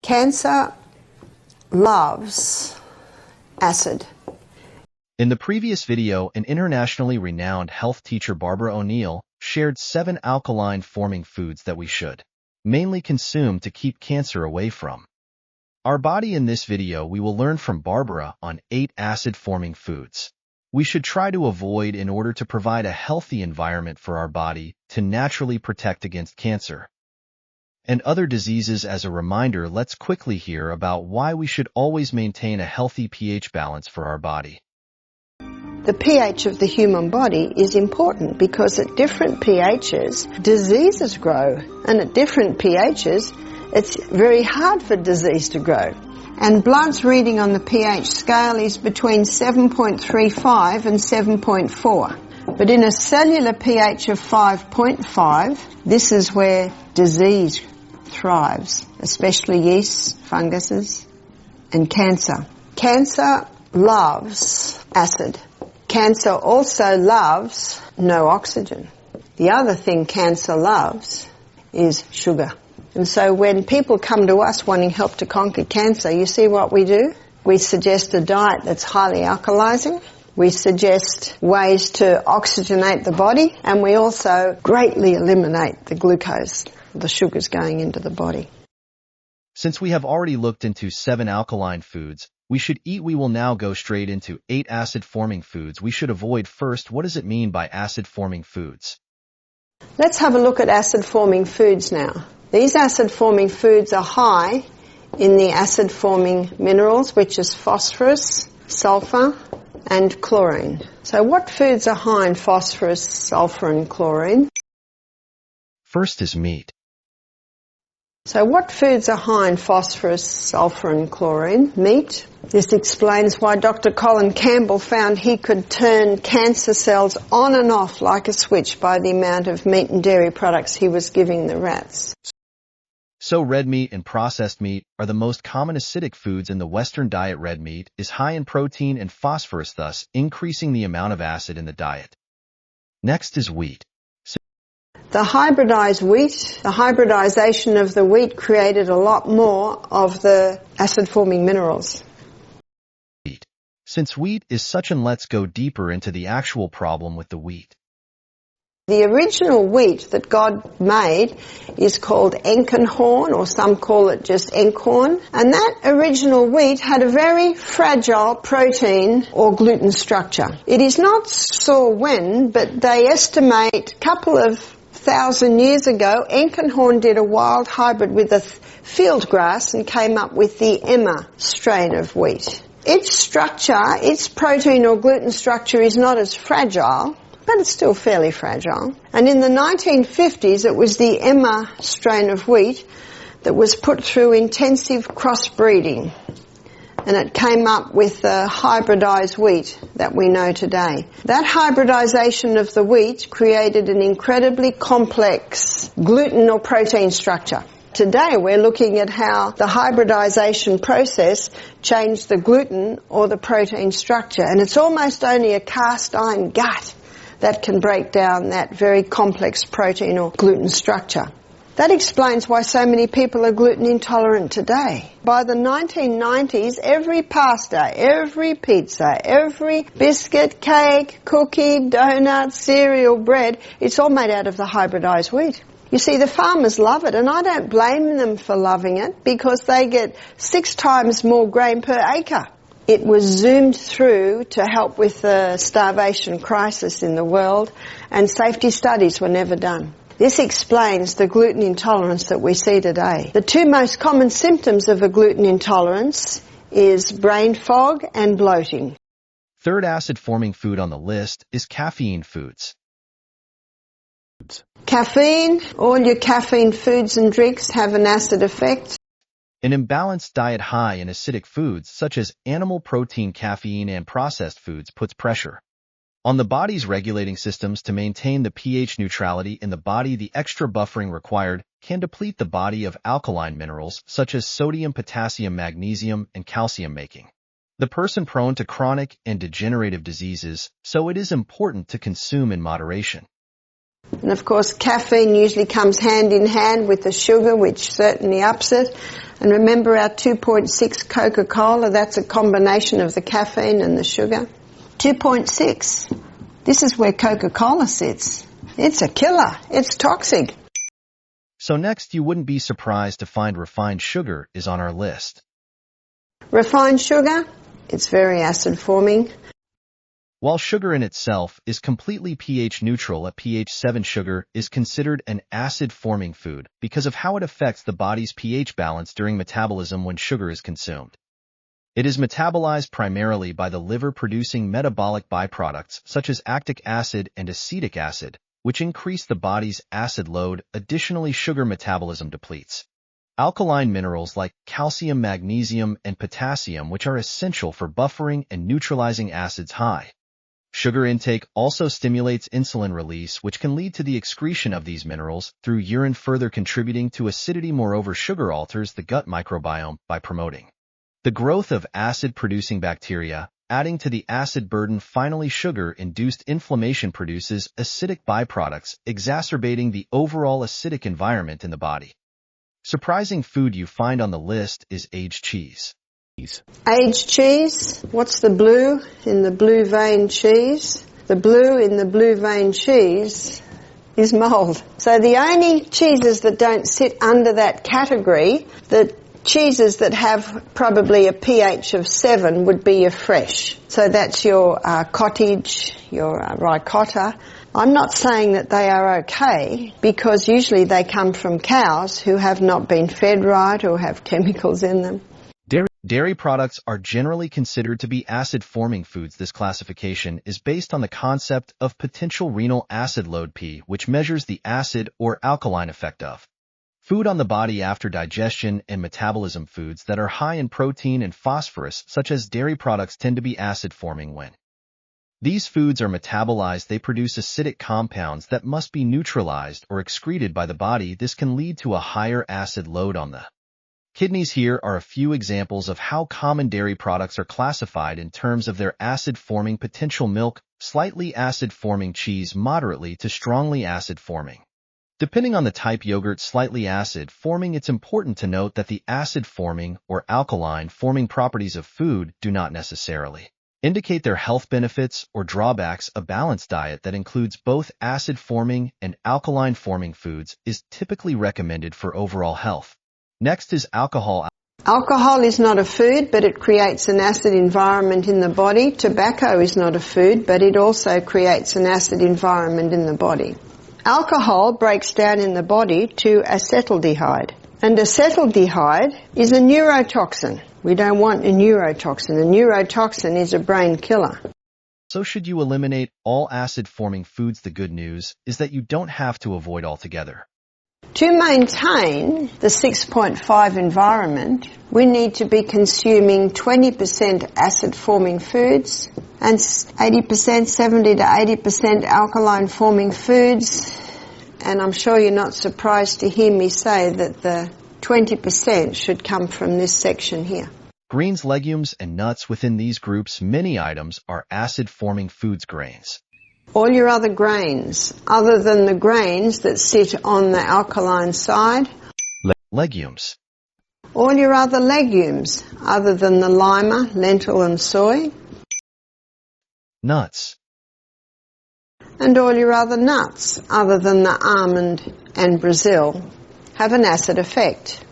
Cancer loves acid. In the previous video, an internationally renowned health teacher, Barbara O'Neill, shared 7 alkaline-forming foods that we should mainly consume to keep cancer away from our body. In this video, we will learn from Barbara on 8 acid-forming foods we should try to avoid in order to provide a healthy environment for our body to naturally protect against cancer and other diseases. As a reminder, let's quickly hear about why we should always maintain a healthy pH balance for our body. The pH of the human body is important because at different pHs, diseases grow. And at different pHs, it's very hard for disease to grow. And blood's reading on the pH scale is between 7.35 and 7.4. But in a cellular pH of 5.5, this is where disease thrives, especially yeasts, funguses, and cancer. Cancer loves acid. Cancer also loves no oxygen. The other thing cancer loves is sugar. And so when people come to us wanting help to conquer cancer, you see what we do? We suggest a diet that's highly alkalizing. We suggest ways to oxygenate the body, and we also greatly eliminate the glucose, the sugars going into the body. Since we have already looked into 7 alkaline foods we should eat, we will now go straight into 8 acid-forming foods we should avoid. First, what does it mean by acid-forming foods? Let's have a look at acid-forming foods now. These acid-forming foods are high in the acid-forming minerals, which is phosphorus, sulfur, and chlorine. So what foods are high in phosphorus, sulfur, and chlorine? First is meat. So what foods are high in phosphorus, sulfur, and chlorine? Meat. This explains why Dr. Colin Campbell found he could turn cancer cells on and off like a switch by the amount of meat and dairy products he was giving the rats. So red meat and processed meat are the most common acidic foods in the Western diet. Red meat is high in protein and phosphorus, thus increasing the amount of acid in the diet. Next is wheat. The hybridized wheat, the hybridization of the wheat created a lot more of the acid-forming minerals. Since wheat is such, and let's go deeper into the actual problem with the wheat. The original wheat that God made is called Enkenhorn, or some call it just Enkhorn. And that original wheat had a very fragile protein or gluten structure. It is not sure when, but they estimate a couple of 1,000 years ago, Enkenhorn did a wild hybrid with a field grass and came up with the Emma strain of wheat. Its structure, its protein or gluten structure is not as fragile, but it's still fairly fragile. And in the 1950s, it was the Emma strain of wheat that was put through intensive crossbreeding. And it came up with the hybridized wheat that we know today. That hybridization of the wheat created an incredibly complex gluten or protein structure. Today we're looking at how the hybridization process changed the gluten or the protein structure. And it's almost only a cast iron gut that can break down that very complex protein or gluten structure. That explains why so many people are gluten intolerant today. By the 1990s, every pasta, every pizza, every biscuit, cake, cookie, donut, cereal, bread, it's all made out of the hybridized wheat. You see, the farmers love it, and I don't blame them for loving it because they get 6 times more grain per acre. It was zoomed through to help with the starvation crisis in the world, and safety studies were never done. This explains the gluten intolerance that we see today. The 2 most common symptoms of a gluten intolerance is brain fog and bloating. Third acid-forming food on the list is caffeine foods. Caffeine, all your caffeine foods and drinks have an acid effect. An imbalanced diet high in acidic foods such as animal protein, caffeine, and processed foods puts pressure on the body's regulating systems to maintain the pH neutrality in the body. The extra buffering required can deplete the body of alkaline minerals such as sodium, potassium, magnesium, and calcium, making the person prone to chronic and degenerative diseases, so it is important to consume in moderation. And of course, caffeine usually comes hand in hand with the sugar, which certainly ups it. And remember our 2.6 Coca-Cola, that's a combination of the caffeine and the sugar. 2.6. This is where Coca-Cola sits. It's a killer. It's toxic. So next, you wouldn't be surprised to find refined sugar is on our list. Refined sugar, it's very acid forming. While sugar in itself is completely pH neutral, a pH 7 sugar is considered an acid-forming food because of how it affects the body's pH balance during metabolism when sugar is consumed. It is metabolized primarily by the liver producing metabolic byproducts such as lactic acid and acetic acid, which increase the body's acid load. Additionally, sugar metabolism depletes alkaline minerals like calcium, magnesium, and potassium, which are essential for buffering and neutralizing acids. High sugar intake also stimulates insulin release, which can lead to the excretion of these minerals through urine, further contributing to acidity. Moreover, sugar alters the gut microbiome by promoting the growth of acid-producing bacteria, adding to the acid burden. Finally, sugar-induced inflammation produces acidic byproducts, exacerbating the overall acidic environment in the body. Surprising food you find on the list is aged cheese. Aged cheese, what's the blue in the blue vein cheese? The blue in the blue vein cheese is mold. So the only cheeses that don't sit under that category, the cheeses that have probably a pH of 7 would be your fresh. So that's your cottage, your ricotta. I'm not saying that they are okay, because usually they come from cows who have not been fed right or have chemicals in them. Dairy products are generally considered to be acid-forming foods. This classification is based on the concept of potential renal acid load P, which measures the acid or alkaline effect of food on the body after digestion and metabolism. Foods that are high in protein and phosphorus, such as dairy products, tend to be acid-forming. When these foods are metabolized, they produce acidic compounds that must be neutralized or excreted by the body. This can lead to a higher acid load on the kidneys. Here are a few examples of how common dairy products are classified in terms of their acid-forming potential: milk, slightly acid-forming; cheese, moderately to strongly acid-forming. Depending on the type, yogurt, slightly acid-forming. It's important to note that the acid-forming or alkaline-forming properties of food do not necessarily indicate their health benefits or drawbacks. A balanced diet that includes both acid-forming and alkaline-forming foods is typically recommended for overall health. Next is alcohol. Alcohol is not a food, but it creates an acid environment in the body. Tobacco is not a food, but it also creates an acid environment in the body. Alcohol breaks down in the body to acetaldehyde, and acetaldehyde is a neurotoxin. We don't want a neurotoxin. A neurotoxin is a brain killer. So should you eliminate all acid-forming foods? The good news is that you don't have to avoid altogether. To maintain the 6.5 environment, we need to be consuming 20% acid-forming foods and 70 to 80% alkaline-forming foods. And I'm sure you're not surprised to hear me say that the 20% should come from this section here. Greens, legumes, and nuts. Within these groups, many items are acid-forming foods. Grains. All your other grains, other than the grains that sit on the alkaline side. Legumes. All your other legumes, other than the lima, lentil and soy. Nuts. And all your other nuts, other than the almond and Brazil, have an acid effect.